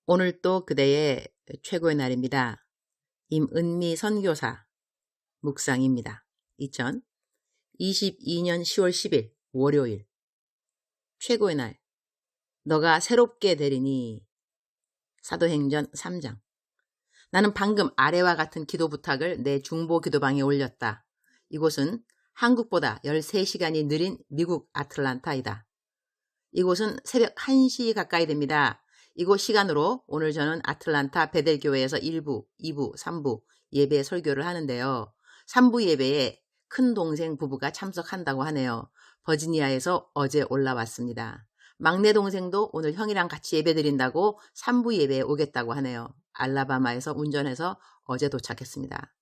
오늘 또 그대의 최고의 날입니다. 임은미 선교사 묵상입니다. 2022년 10월 10일 월요일 최고의 날 너가 새롭게 되리니 사도행전 3장. 나는 방금 아래와 같은 기도 부탁을 내 중보 기도방에 올렸다. 이곳은 한국보다 13시간이 느린 미국 아틀란타이다. 이곳은 새벽 1시 가까이 됩니다. 이곳 시간으로 오늘 저는 아틀란타 베델교회에서 1부, 2부, 3부 예배 설교를 하는데요. 3부 예배에 큰 동생 부부가 참석한다고 하네요. 버지니아에서 어제 올라왔습니다. 막내 동생도 오늘 형이랑 같이 예배 드린다고 3부 예배에 오겠다고 하네요. 알라바마에서 운전해서 어제 도착했습니다.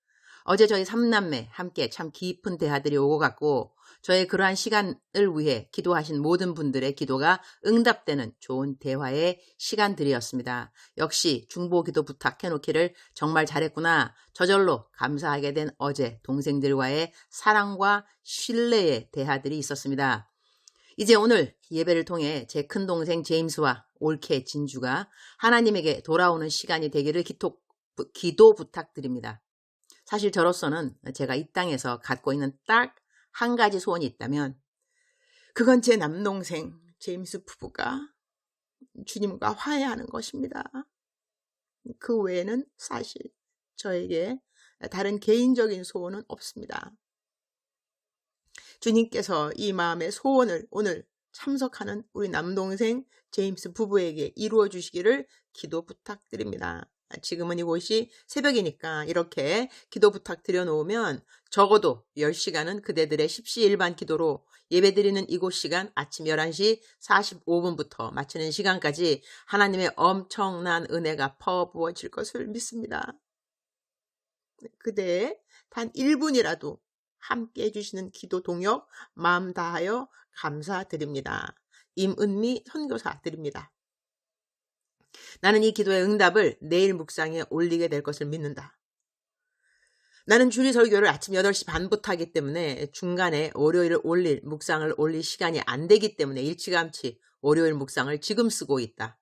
어제 저희 3남매 함께 참 깊은 대화들이 오고 갔고 저의 그러한 시간을 위해 기도하신 모든 분들의 기도가 응답되는 좋은 대화의 시간들이었습니다. 역시 중보 기도 부탁해놓기를 정말 잘했구나. 저절로 감사하게 된 어제 동생들과의 사랑과 신뢰의 대화들이 있었습니다. 이제 오늘 예배를 통해 제 큰동생 제임스와 올케 진주가 하나님에게 돌아오는 시간이 되기를 기도 부탁드립니다. 사실 저로서는 제가 이 땅에서 갖고 있는 딱 한 가지 소원이 있다면 그건 제 남동생 제임스 부부가 주님과 화해하는 것입니다. 그 외에는 사실 저에게 다른 개인적인 소원은 없습니다. 주님께서 이 마음의 소원을 오늘 참석하는 우리 남동생 제임스 부부에게 이루어 주시기를 기도 부탁드립니다. 지금은 이곳이 새벽이니까 이렇게 기도 부탁드려 놓으면 적어도 10시간은 그대들의 십시일반 기도로 예배드리는 이곳 시간 아침 11시 45분부터 마치는 시간까지 하나님의 엄청난 은혜가 퍼부어질 것을 믿습니다. 그대의 단 1분이라도 함께 해주시는 기도 동역 마음 다하여 감사드립니다. 임은미 선교사 드립니다. 나는 이 기도의 응답을 내일 묵상에 올리게 될 것을 믿는다. 나는 주일 설교를 아침 8시 반부터 하기 때문에 중간에 월요일 묵상을 올릴 시간이 안 되기 때문에 일찌감치 월요일 묵상을 지금 쓰고 있다.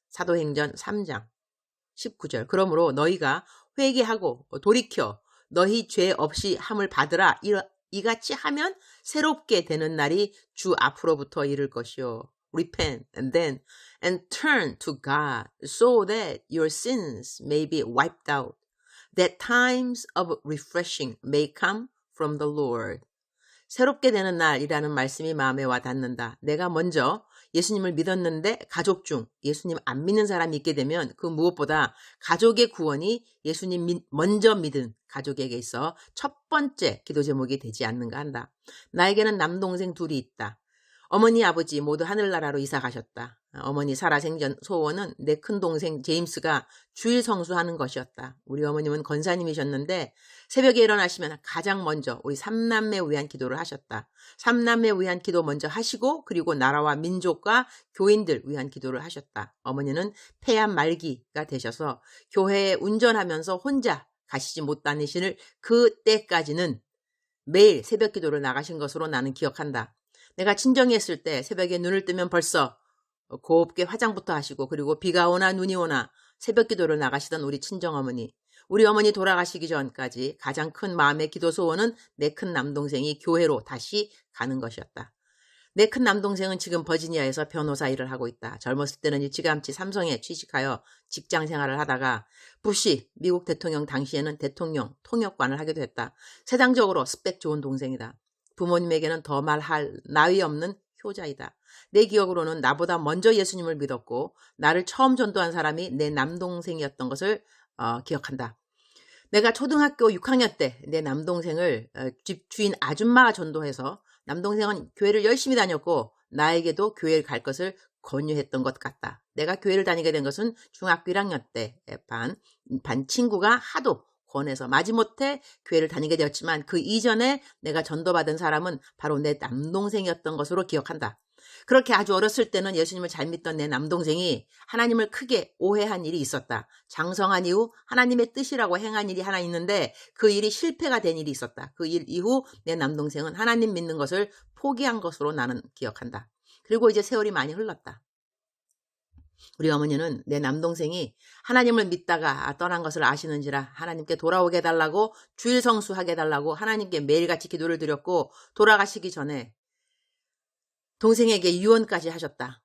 사도행전 3장 19절. 그러므로 너희가 회개하고 돌이켜 너희 죄 없이 함을 받으라. 이같이 하면 새롭게 되는 날이 주 앞으로부터 이를 것이요. Repent and turn to God so that your sins may be wiped out, that times of refreshing may come from the Lord. 새롭게 되는 날이라는 말씀이 마음에 와 닿는다. 내가 먼저 예수님을 믿었는데 가족 중 예수님 안 믿는 사람이 있게 되면 그 무엇보다 가족의 구원이 예수님 먼저 믿은 가족에게 있어 첫 번째 기도 제목이 되지 않는가 한다. 나에게는 남동생 둘이 있다. 어머니 아버지 모두 하늘나라로 이사 가셨다. 어머니 살아생전 소원은 내 큰동생 제임스가 주일 성수하는 것이었다. 우리 어머님은 권사님이셨는데 새벽에 일어나시면 가장 먼저 우리 3남매 위한 기도를 하셨다. 3남매 위한 기도 먼저 하시고 그리고 나라와 민족과 교인들 위한 기도를 하셨다. 어머니는 폐암 말기가 되셔서 교회에 운전하면서 혼자 가시지 못 다니시는 그때까지는 매일 새벽 기도를 나가신 것으로 나는 기억한다. 내가 친정에 있을 때 새벽에 눈을 뜨면 벌써 곱게 화장부터 하시고 그리고 비가 오나 눈이 오나 새벽 기도를 나가시던 우리 친정어머니. 우리 어머니 돌아가시기 전까지 가장 큰 마음의 기도 소원은 내 큰 남동생이 교회로 다시 가는 것이었다. 내 큰 남동생은 지금 버지니아에서 변호사 일을 하고 있다. 젊었을 때는 일찌감치 삼성에 취직하여 직장 생활을 하다가 부시 미국 대통령 당시에는 대통령 통역관을 하기도 했다. 세상적으로 스펙 좋은 동생이다. 부모님에게는 더 말할 나위 없는 효자이다. 내 기억으로는 나보다 먼저 예수님을 믿었고 나를 처음 전도한 사람이 내 남동생이었던 것을 기억한다. 내가 초등학교 6학년 때 내 남동생을 집 주인 아줌마가 전도해서 남동생은 교회를 열심히 다녔고 나에게도 교회를 갈 것을 권유했던 것 같다. 내가 교회를 다니게 된 것은 중학교 1학년 때 반 친구가 하도 권해서 마지못해 교회를 다니게 되었지만 그 이전에 내가 전도받은 사람은 바로 내 남동생이었던 것으로 기억한다. 그렇게 아주 어렸을 때는 예수님을 잘 믿던 내 남동생이 하나님을 크게 오해한 일이 있었다. 장성한 이후 하나님의 뜻이라고 행한 일이 하나 있는데 그 일이 실패가 된 일이 있었다. 그 일 이후 내 남동생은 하나님 믿는 것을 포기한 것으로 나는 기억한다. 그리고 이제 세월이 많이 흘렀다. 우리 어머니는 내 남동생이 하나님을 믿다가 떠난 것을 아시는지라 하나님께 돌아오게 해달라고 주일 성수하게 해달라고 하나님께 매일같이 기도를 드렸고 돌아가시기 전에 동생에게 유언까지 하셨다.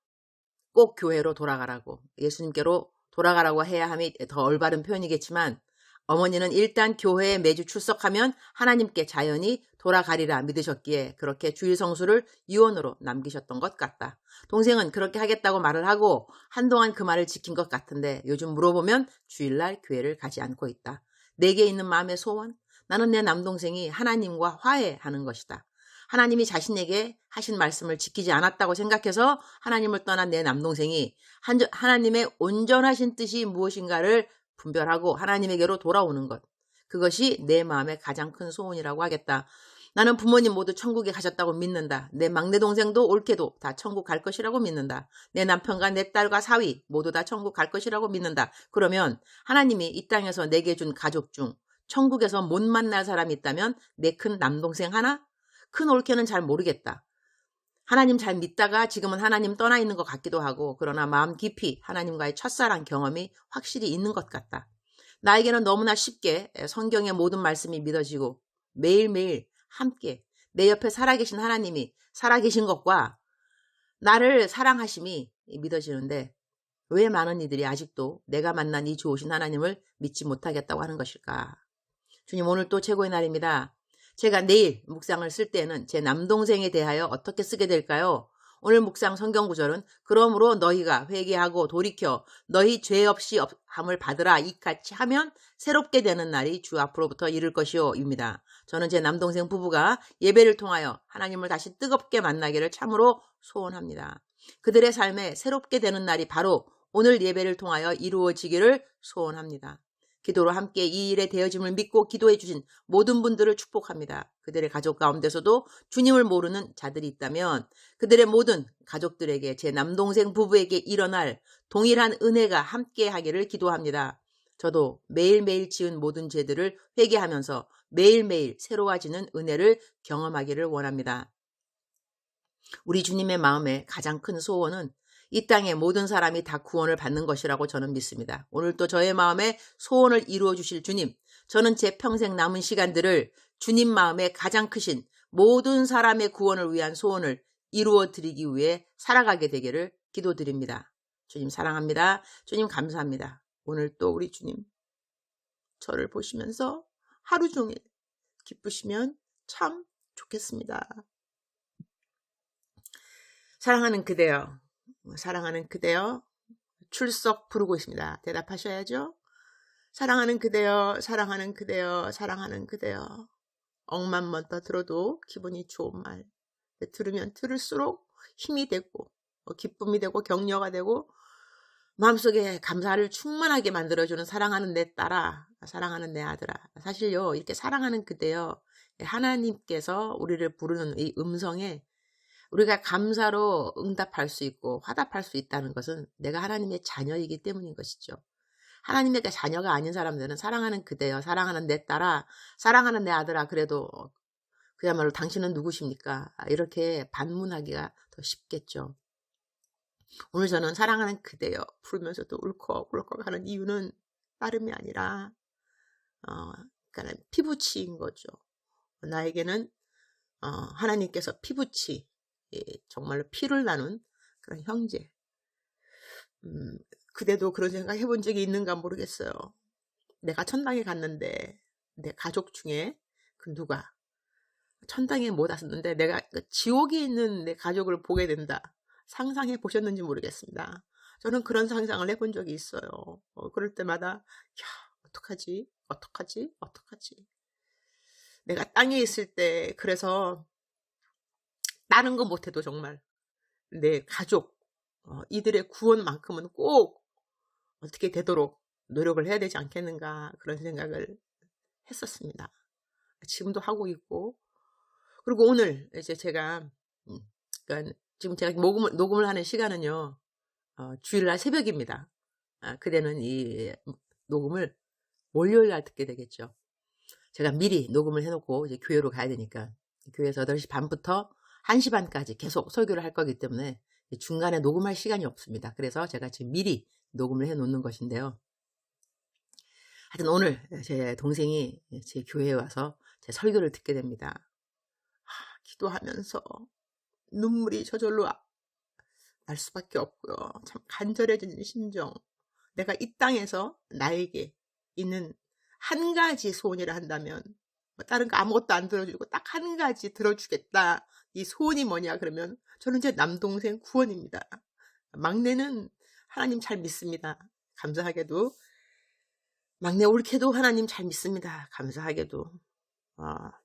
꼭 교회로 돌아가라고, 예수님께로 돌아가라고 해야 함이 더 올바른 표현이겠지만 어머니는 일단 교회에 매주 출석하면 하나님께 자연히 돌아가리라 믿으셨기에 그렇게 주일 성수를 유언으로 남기셨던 것 같다. 동생은 그렇게 하겠다고 말을 하고 한동안 그 말을 지킨 것 같은데 요즘 물어보면 주일날 교회를 가지 않고 있다. 내게 있는 마음의 소원? 나는 내 남동생이 하나님과 화해하는 것이다. 하나님이 자신에게 하신 말씀을 지키지 않았다고 생각해서 하나님을 떠난 내 남동생이 하나님의 온전하신 뜻이 무엇인가를 분별하고 하나님에게로 돌아오는 것. 그것이 내 마음의 가장 큰 소원이라고 하겠다. 나는 부모님 모두 천국에 가셨다고 믿는다. 내 막내 동생도 옳게도 다 천국 갈 것이라고 믿는다. 내 남편과 내 딸과 사위 모두 다 천국 갈 것이라고 믿는다. 그러면 하나님이 이 땅에서 내게 준 가족 중 천국에서 못 만날 사람이 있다면 내 큰 남동생 하나? 큰 옳게는 잘 모르겠다. 하나님 잘 믿다가 지금은 하나님 떠나 있는 것 같기도 하고 그러나 마음 깊이 하나님과의 첫사랑 경험이 확실히 있는 것 같다. 나에게는 너무나 쉽게 성경의 모든 말씀이 믿어지고 매일매일 함께 내 옆에 살아계신 하나님이 살아계신 것과 나를 사랑하심이 믿어지는데 왜 많은 이들이 아직도 내가 만난 이 좋으신 하나님을 믿지 못하겠다고 하는 것일까? 주님, 오늘 또 최고의 날입니다. 제가 내일 묵상을 쓸 때는 제 남동생에 대하여 어떻게 쓰게 될까요? 오늘 묵상 성경 구절은 그러므로 너희가 회개하고 돌이켜 너희 죄 없이 함을 받으라 이같이 하면 새롭게 되는 날이 주 앞으로부터 이를 것이요 입니다. 저는 제 남동생 부부가 예배를 통하여 하나님을 다시 뜨겁게 만나기를 참으로 소원합니다. 그들의 삶에 새롭게 되는 날이 바로 오늘 예배를 통하여 이루어지기를 소원합니다. 기도로 함께 이 일에 되어짐을 믿고 기도해 주신 모든 분들을 축복합니다. 그들의 가족 가운데서도 주님을 모르는 자들이 있다면 그들의 모든 가족들에게 제 남동생 부부에게 일어날 동일한 은혜가 함께 하기를 기도합니다. 저도 매일매일 지은 모든 죄들을 회개하면서 매일매일 새로워지는 은혜를 경험하기를 원합니다. 우리 주님의 마음에 가장 큰 소원은 이 땅의 모든 사람이 다 구원을 받는 것이라고 저는 믿습니다. 오늘 또 저의 마음에 소원을 이루어 주실 주님, 저는 제 평생 남은 시간들을 주님 마음에 가장 크신 모든 사람의 구원을 위한 소원을 이루어 드리기 위해 살아가게 되기를 기도드립니다. 주님 사랑합니다. 주님 감사합니다. 오늘 또 우리 주님 저를 보시면서 하루 종일 기쁘시면 참 좋겠습니다. 사랑하는 그대여, 사랑하는 그대여, 출석 부르고 있습니다. 대답하셔야죠. 사랑하는 그대여, 사랑하는 그대여, 사랑하는 그대여. 억만 번 더 들어도 기분이 좋은 말. 들으면 들을수록 힘이 되고 기쁨이 되고 격려가 되고 마음속에 감사를 충만하게 만들어주는 사랑하는 내 딸아, 사랑하는 내 아들아. 사실요, 이렇게 사랑하는 그대여, 하나님께서 우리를 부르는 이 음성에 우리가 감사로 응답할 수 있고 화답할 수 있다는 것은 내가 하나님의 자녀이기 때문인 것이죠. 하나님의 자녀가 아닌 사람들은 사랑하는 그대여, 사랑하는 내 딸아, 사랑하는 내 아들아, 그래도 그야말로 당신은 누구십니까? 이렇게 반문하기가 더 쉽겠죠. 오늘 저는 사랑하는 그대여 부르면서도 울컥울컥 하는 이유는 다름이 아니라 그러니까 피부치인 거죠. 나에게는 하나님께서 피부치, 정말로 피를 나눈 그런 형제. 그대도 그런 생각 해본 적이 있는가 모르겠어요. 내가 천당에 갔는데 내 가족 중에 그 누가 천당에 못 왔었는데 내가 지옥에 있는 내 가족을 보게 된다. 상상해 보셨는지 모르겠습니다. 저는 그런 상상을 해본 적이 있어요. 그럴 때마다 야, 어떡하지? 내가 땅에 있을 때 그래서 다른 거 못해도 정말 내 가족 이들의 구원만큼은 꼭 어떻게 되도록 노력을 해야 되지 않겠는가 그런 생각을 했었습니다. 지금도 하고 있고 그리고 오늘 이제 제가 그러니까 지금 제가 녹음을 하는 시간은요 주일날 새벽입니다. 그대는 이 녹음을 월요일날 듣게 되겠죠. 제가 미리 녹음을 해놓고 이제 교회로 가야 되니까 교회에서 8시 반부터 1시 반까지 계속 설교를 할 거기 때문에 중간에 녹음할 시간이 없습니다. 그래서 제가 지금 미리 녹음을 해 놓는 것인데요. 하여튼 오늘 제 동생이 제 교회에 와서 제 설교를 듣게 됩니다. 기도하면서 눈물이 저절로 날 수밖에 없고요. 참 간절해지는 심정. 내가 이 땅에서 나에게 있는 한 가지 소원이라 한다면 다른 거 아무것도 안 들어주고 딱 한 가지 들어주겠다. 이 소원이 뭐냐 그러면 저는 제 남동생 구원입니다. 막내는 하나님 잘 믿습니다. 감사하게도 막내 올케도 하나님 잘 믿습니다. 감사하게도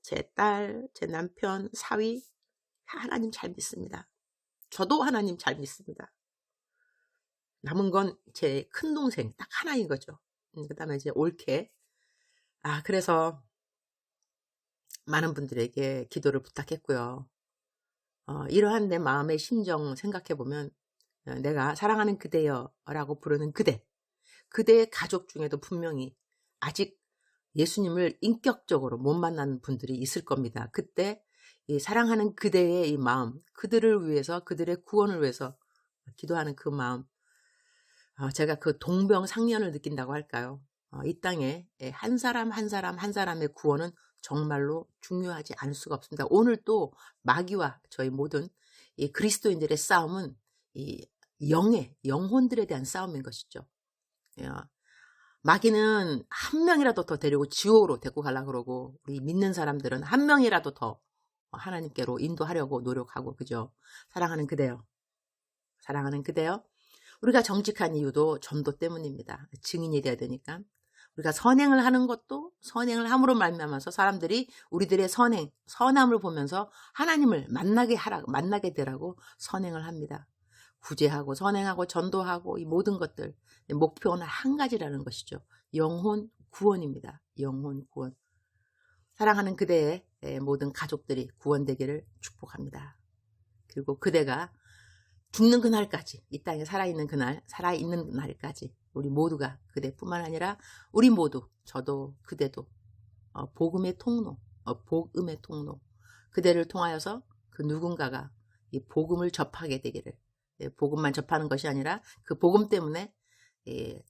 제 딸, 제 남편, 사위 하나님 잘 믿습니다. 저도 하나님 잘 믿습니다. 남은 건 제 큰동생 딱 하나인 거죠. 그 다음에 이제 올케. 그래서 많은 분들에게 기도를 부탁했고요. 이러한 내 마음의 심정 생각해보면 내가 사랑하는 그대여 라고 부르는 그대의 가족 중에도 분명히 아직 예수님을 인격적으로 못 만난 분들이 있을 겁니다. 그때 이 사랑하는 그대의 이 마음, 그들을 위해서, 그들의 구원을 위해서 기도하는 그 마음, 제가 그 동병상련을 느낀다고 할까요? 이 땅에 한 사람 한 사람의 구원은 정말로 중요하지 않을 수가 없습니다. 오늘 또 마귀와 저희 모든 이 그리스도인들의 싸움은 이 영혼들에 대한 싸움인 것이죠. 마귀는 한 명이라도 더 데리고 지옥으로 데리고 가려고 그러고, 우리 믿는 사람들은 한 명이라도 더 하나님께로 인도하려고 노력하고, 그죠? 사랑하는 그대여. 사랑하는 그대여. 우리가 정직한 이유도 전도 때문입니다. 증인이 돼야 되니까. 우리가 선행을 하는 것도 선행을 함으로 말미암아서 사람들이 우리들의 선함을 보면서 하나님을 만나게 되라고 선행을 합니다. 구제하고 선행하고 전도하고 이 모든 것들 목표는 한 가지라는 것이죠. 영혼 구원입니다. 영혼 구원. 사랑하는 그대의 모든 가족들이 구원되기를 축복합니다. 그리고 그대가 죽는 그날까지, 이 땅에 살아있는 날까지 우리 모두가 그대뿐만 아니라 우리 모두, 저도 그대도 복음의 통로, 그대를 통하여서 그 누군가가 이 복음을 접하게 되기를, 복음만 접하는 것이 아니라 그 복음 때문에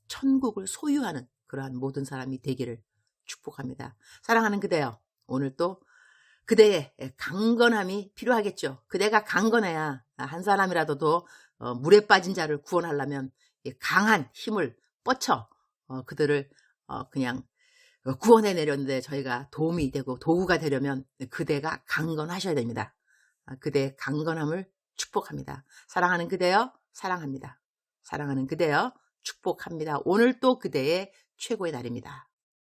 천국을 소유하는 그러한 모든 사람이 되기를 축복합니다. 사랑하는 그대여, 오늘 또 그대의 강건함이 필요하겠죠. 그대가 강건해야 한 사람이라도 더 물에 빠진 자를 구원하려면 강한 힘을 뻗쳐 그들을 그냥 구원해 내렸는데 저희가 도움이 되고 도구가 되려면 그대가 강건하셔야 됩니다. 그대의 강건함을 축복합니다. 사랑하는 그대여 사랑합니다. 사랑하는 그대여 축복합니다. 오늘 또 그대의 최고의 날입니다.